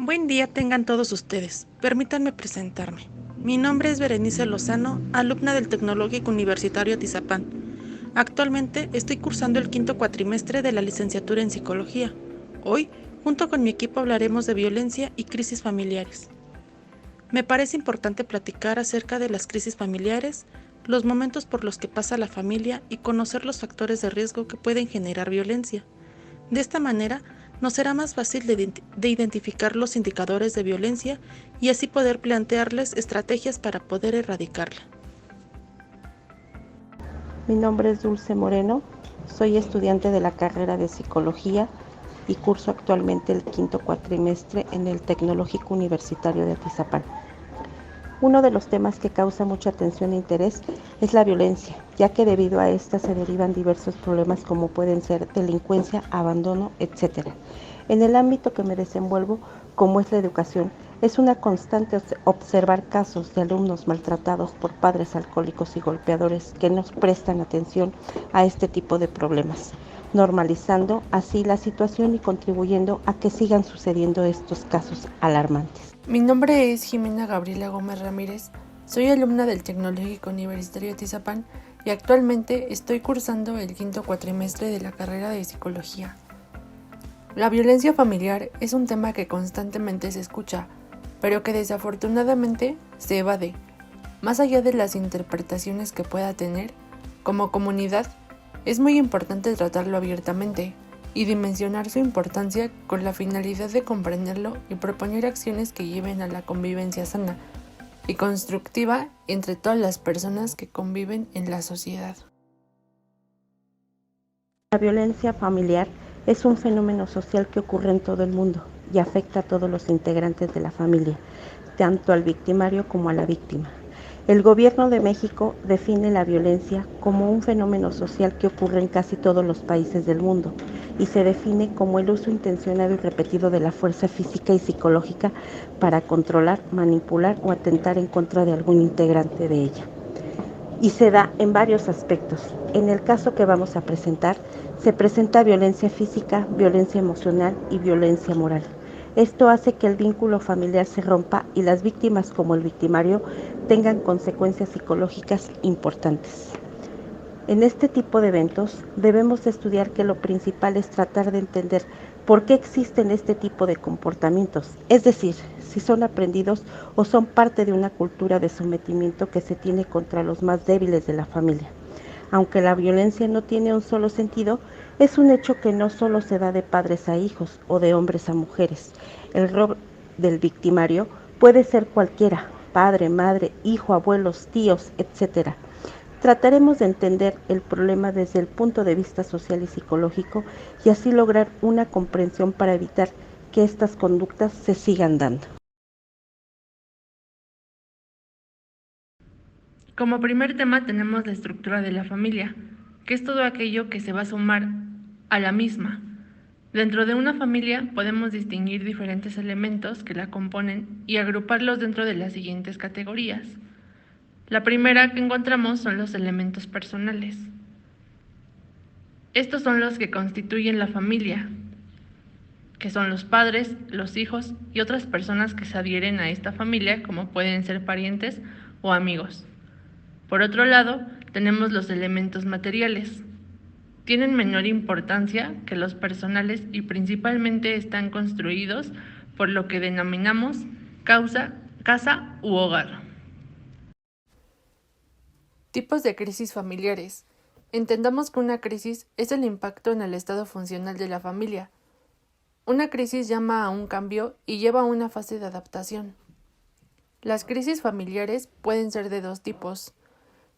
Buen día tengan todos ustedes. Permítanme presentarme. Mi nombre es Berenice Lozano, alumna del Tecnológico Universitario Atizapán. Actualmente estoy cursando el quinto cuatrimestre de la licenciatura en Psicología. Hoy, junto con mi equipo, hablaremos de violencia y crisis familiares. Me parece importante platicar acerca de las crisis familiares, los momentos por los que pasa la familia y conocer los factores de riesgo que pueden generar violencia. De esta manera, nos será más fácil de identificar los indicadores de violencia y así poder plantearles estrategias para poder erradicarla. Mi nombre es Dulce Moreno, soy estudiante de la carrera de Psicología y curso actualmente el quinto cuatrimestre en el Tecnológico Universitario de Atizapán. Uno de los temas que causa mucha atención e interés es la violencia, ya que debido a esta se derivan diversos problemas como pueden ser delincuencia, abandono, etc. En el ámbito que me desenvuelvo, como es la educación, es una constante observar casos de alumnos maltratados por padres alcohólicos y golpeadores que no prestan atención a este tipo de problemas, normalizando así la situación y contribuyendo a que sigan sucediendo estos casos alarmantes. Mi nombre es Jimena Gabriela Gómez Ramírez, soy alumna del Tecnológico Universitario de Atizapán y actualmente estoy cursando el quinto cuatrimestre de la carrera de Psicología. La violencia familiar es un tema que constantemente se escucha, pero que desafortunadamente se evade. Más allá de las interpretaciones que pueda tener, como comunidad, es muy importante tratarlo abiertamente y dimensionar su importancia con la finalidad de comprenderlo y proponer acciones que lleven a la convivencia sana y constructiva entre todas las personas que conviven en la sociedad. La violencia familiar es un fenómeno social que ocurre en todo el mundo y afecta a todos los integrantes de la familia, tanto al victimario como a la víctima. El Gobierno de México define la violencia como un fenómeno social que ocurre en casi todos los países del mundo y se define como el uso intencionado y repetido de la fuerza física y psicológica para controlar, manipular o atentar en contra de algún integrante de ella. Y se da en varios aspectos. En el caso que vamos a presentar, se presenta violencia física, violencia emocional y violencia moral. Esto hace que el vínculo familiar se rompa y las víctimas como el victimario tengan consecuencias psicológicas importantes. En este tipo de eventos debemos estudiar que lo principal es tratar de entender por qué existen este tipo de comportamientos, es decir, si son aprendidos o son parte de una cultura de sometimiento que se tiene contra los más débiles de la familia. Aunque la violencia no tiene un solo sentido, es un hecho que no solo se da de padres a hijos o de hombres a mujeres. El rol del victimario puede ser cualquiera, padre, madre, hijo, abuelos, tíos, etc. Trataremos de entender el problema desde el punto de vista social y psicológico y así lograr una comprensión para evitar que estas conductas se sigan dando. Como primer tema tenemos la estructura de la familia, que es todo aquello que se va a sumar a la misma. Dentro de una familia podemos distinguir diferentes elementos que la componen y agruparlos dentro de las siguientes categorías. La primera que encontramos son los elementos personales. Estos son los que constituyen la familia, que son los padres, los hijos y otras personas que se adhieren a esta familia, como pueden ser parientes o amigos. Por otro lado, tenemos los elementos materiales. Tienen menor importancia que los personales y principalmente están construidos por lo que denominamos casa u hogar. Tipos de crisis familiares. Entendamos que una crisis es el impacto en el estado funcional de la familia. Una crisis llama a un cambio y lleva a una fase de adaptación. Las crisis familiares pueden ser de dos tipos.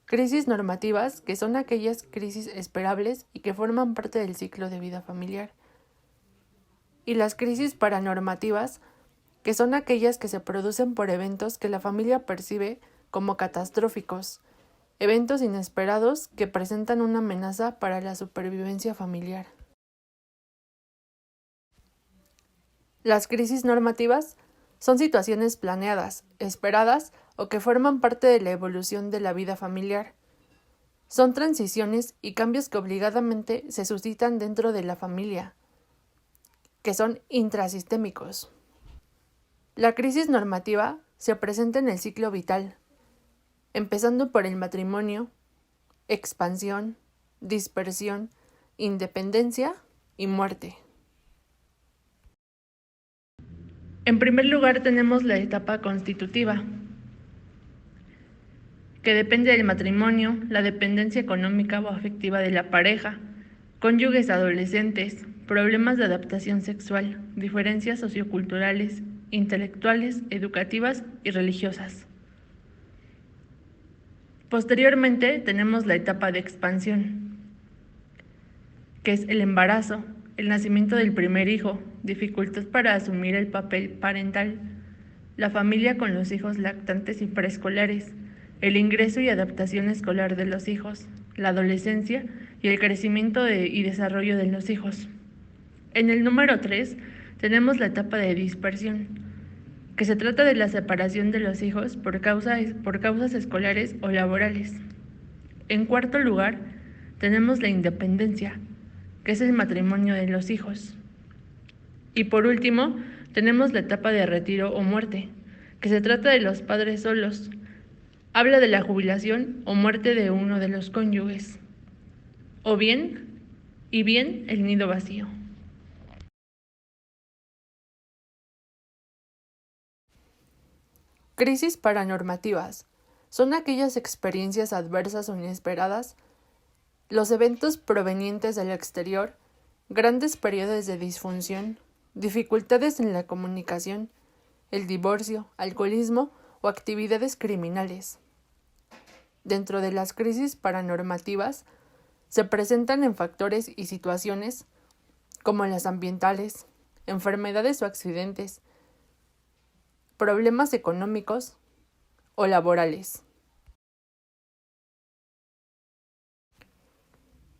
Crisis normativas, que son aquellas crisis esperables y que forman parte del ciclo de vida familiar. Y las crisis paranormativas, que son aquellas que se producen por eventos que la familia percibe como catastróficos, eventos inesperados que presentan una amenaza para la supervivencia familiar. Las crisis normativas son situaciones planeadas, esperadas o que forman parte de la evolución de la vida familiar. Son transiciones y cambios que obligadamente se suscitan dentro de la familia, que son intrasistémicos. La crisis normativa se presenta en el ciclo vital, empezando por el matrimonio, expansión, dispersión, independencia y muerte. En primer lugar tenemos la etapa constitutiva, que depende del matrimonio, la dependencia económica o afectiva de la pareja, cónyuges adolescentes, problemas de adaptación sexual, diferencias socioculturales, intelectuales, educativas y religiosas. Posteriormente tenemos la etapa de expansión, que es el embarazo, el nacimiento del primer hijo, dificultad para asumir el papel parental, la familia con los hijos lactantes y preescolares, el ingreso y adaptación escolar de los hijos, la adolescencia y el crecimiento y desarrollo de los hijos. En el número 3 tenemos la etapa de dispersión, que se trata de la separación de los hijos por causas escolares o laborales. En cuarto lugar, tenemos la independencia, que es el matrimonio de los hijos. Y por último, tenemos la etapa de retiro o muerte, que se trata de los padres solos. Habla de la jubilación o muerte de uno de los cónyuges, o bien el nido vacío. Crisis paranormativas son aquellas experiencias adversas o inesperadas, los eventos provenientes del exterior, grandes periodos de disfunción, dificultades en la comunicación, el divorcio, alcoholismo o actividades criminales. Dentro de las crisis paranormativas se presentan en factores y situaciones como las ambientales, enfermedades o accidentes, problemas económicos o laborales.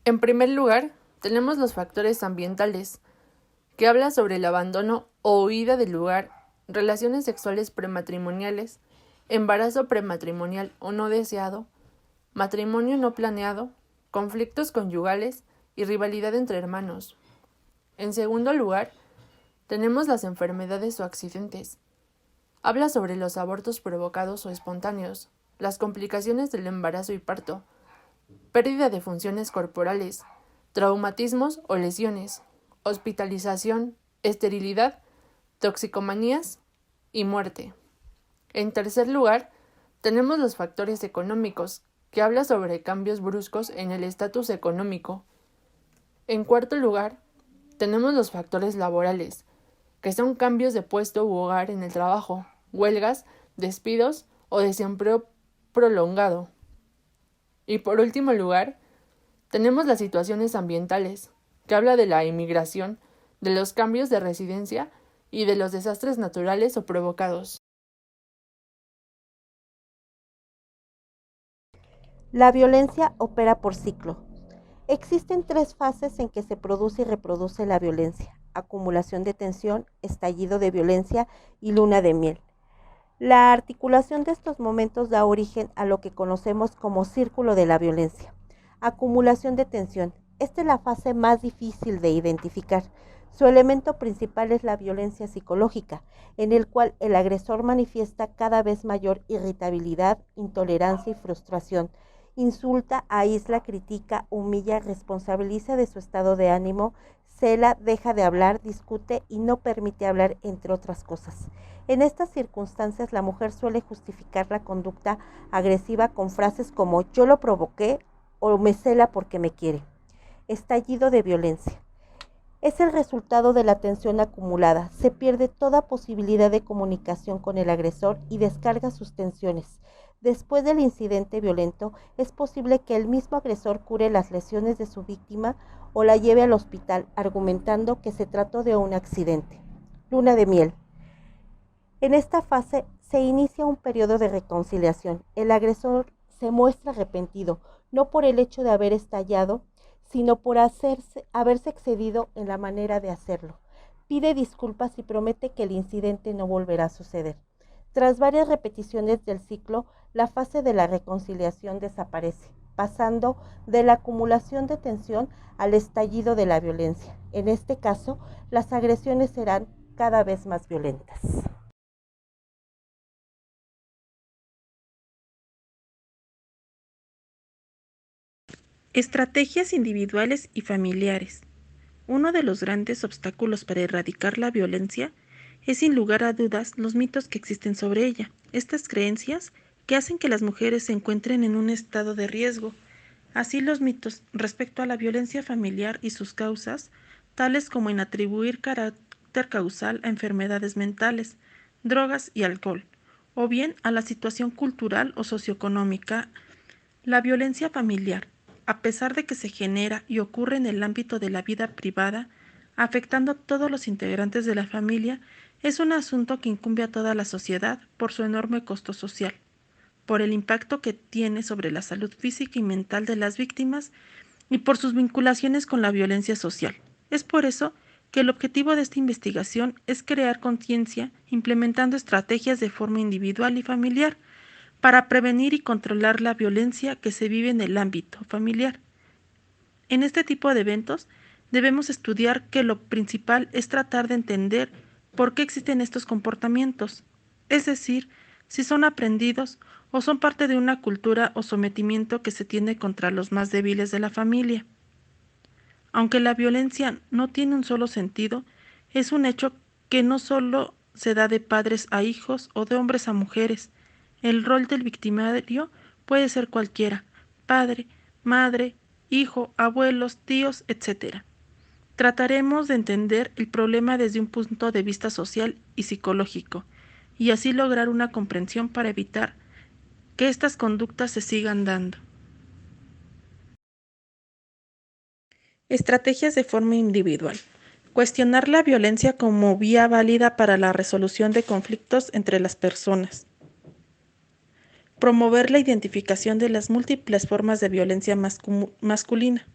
En primer lugar, tenemos los factores ambientales, que habla sobre el abandono o huida del lugar, relaciones sexuales prematrimoniales, embarazo prematrimonial o no deseado, matrimonio no planeado, conflictos conyugales y rivalidad entre hermanos. En segundo lugar, tenemos las enfermedades o accidentes. Habla sobre los abortos provocados o espontáneos, las complicaciones del embarazo y parto, pérdida de funciones corporales, traumatismos o lesiones, hospitalización, esterilidad, toxicomanías y muerte. En tercer lugar, tenemos los factores económicos, que habla sobre cambios bruscos en el estatus económico. En cuarto lugar, tenemos los factores laborales, que son cambios de puesto u hogar en el trabajo, huelgas, despidos o desempleo prolongado. Y por último lugar, tenemos las situaciones ambientales, que habla de la inmigración, de los cambios de residencia y de los desastres naturales o provocados. La violencia opera por ciclo. Existen 3 fases en que se produce y reproduce la violencia: acumulación de tensión, estallido de violencia y luna de miel. La articulación de estos momentos da origen a lo que conocemos como círculo de la violencia. Acumulación de tensión. Esta es la fase más difícil de identificar. Su elemento principal es la violencia psicológica, en el cual el agresor manifiesta cada vez mayor irritabilidad, intolerancia y frustración. Insulta, aísla, critica, humilla, responsabiliza de su estado de ánimo, cela, deja de hablar, discute y no permite hablar, entre otras cosas. En estas circunstancias, la mujer suele justificar la conducta agresiva con frases como "yo lo provoqué" o "me cela porque me quiere". Estallido de violencia. Es el resultado de la tensión acumulada. Se pierde toda posibilidad de comunicación con el agresor y descarga sus tensiones. Después del incidente violento, es posible que el mismo agresor cure las lesiones de su víctima o la lleve al hospital, argumentando que se trató de un accidente. Luna de miel. En esta fase se inicia un periodo de reconciliación. El agresor se muestra arrepentido, no por el hecho de haber estallado, sino por haberse excedido en la manera de hacerlo. Pide disculpas y promete que el incidente no volverá a suceder. Tras varias repeticiones del ciclo, la fase de la reconciliación desaparece, pasando de la acumulación de tensión al estallido de la violencia. En este caso, las agresiones serán cada vez más violentas. Estrategias individuales y familiares. Uno de los grandes obstáculos para erradicar la violencia es sin lugar a dudas los mitos que existen sobre ella. Estas creencias que hacen que las mujeres se encuentren en un estado de riesgo. Así los mitos respecto a la violencia familiar y sus causas, tales como en atribuir carácter causal a enfermedades mentales, drogas y alcohol, o bien a la situación cultural o socioeconómica. La violencia familiar, a pesar de que se genera y ocurre en el ámbito de la vida privada, afectando a todos los integrantes de la familia, es un asunto que incumbe a toda la sociedad por su enorme costo social, por el impacto que tiene sobre la salud física y mental de las víctimas y por sus vinculaciones con la violencia social. Es por eso que el objetivo de esta investigación es crear conciencia implementando estrategias de forma individual y familiar para prevenir y controlar la violencia que se vive en el ámbito familiar. En este tipo de eventos debemos estudiar que lo principal es tratar de entender por qué existen estos comportamientos, es decir, si son aprendidos o son parte de una cultura o sometimiento que se tiene contra los más débiles de la familia. Aunque la violencia no tiene un solo sentido, es un hecho que no solo se da de padres a hijos o de hombres a mujeres. El rol del victimario puede ser cualquiera: padre, madre, hijo, abuelos, tíos, etc. Trataremos de entender el problema desde un punto de vista social y psicológico, y así lograr una comprensión para evitar que estas conductas se sigan dando. Estrategias de forma individual. Cuestionar la violencia como vía válida para la resolución de conflictos entre las personas. Promover la identificación de las múltiples formas de violencia masculina.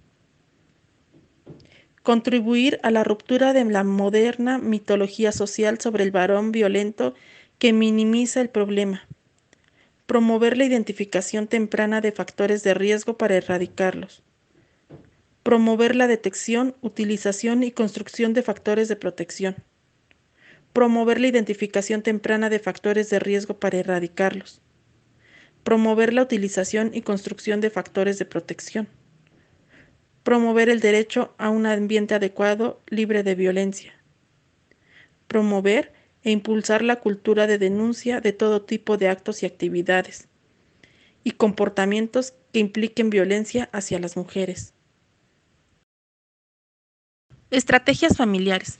Contribuir a la ruptura de la moderna mitología social sobre el varón violento que minimiza el problema. Promover la identificación temprana de factores de riesgo para erradicarlos. Promover la detección, utilización y construcción de factores de protección. Promover la identificación temprana de factores de riesgo para erradicarlos. Promover la utilización y construcción de factores de protección. Promover el derecho a un ambiente adecuado, libre de violencia. Promover e impulsar la cultura de denuncia de todo tipo de actos y actividades y comportamientos que impliquen violencia hacia las mujeres. Estrategias familiares.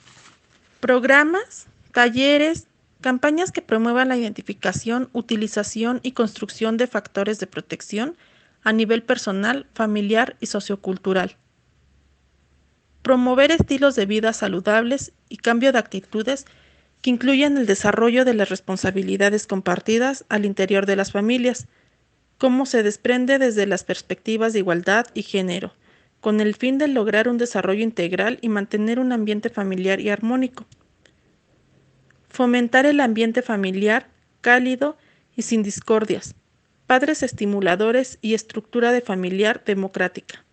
Programas, talleres, campañas que promuevan la identificación, utilización y construcción de factores de protección a nivel personal, familiar y sociocultural. Promover estilos de vida saludables y cambio de actitudes que incluyan el desarrollo de las responsabilidades compartidas al interior de las familias, como se desprende desde las perspectivas de igualdad y género, con el fin de lograr un desarrollo integral y mantener un ambiente familiar y armónico. Fomentar el ambiente familiar cálido y sin discordias, padres estimuladores y estructura de familiar democrática.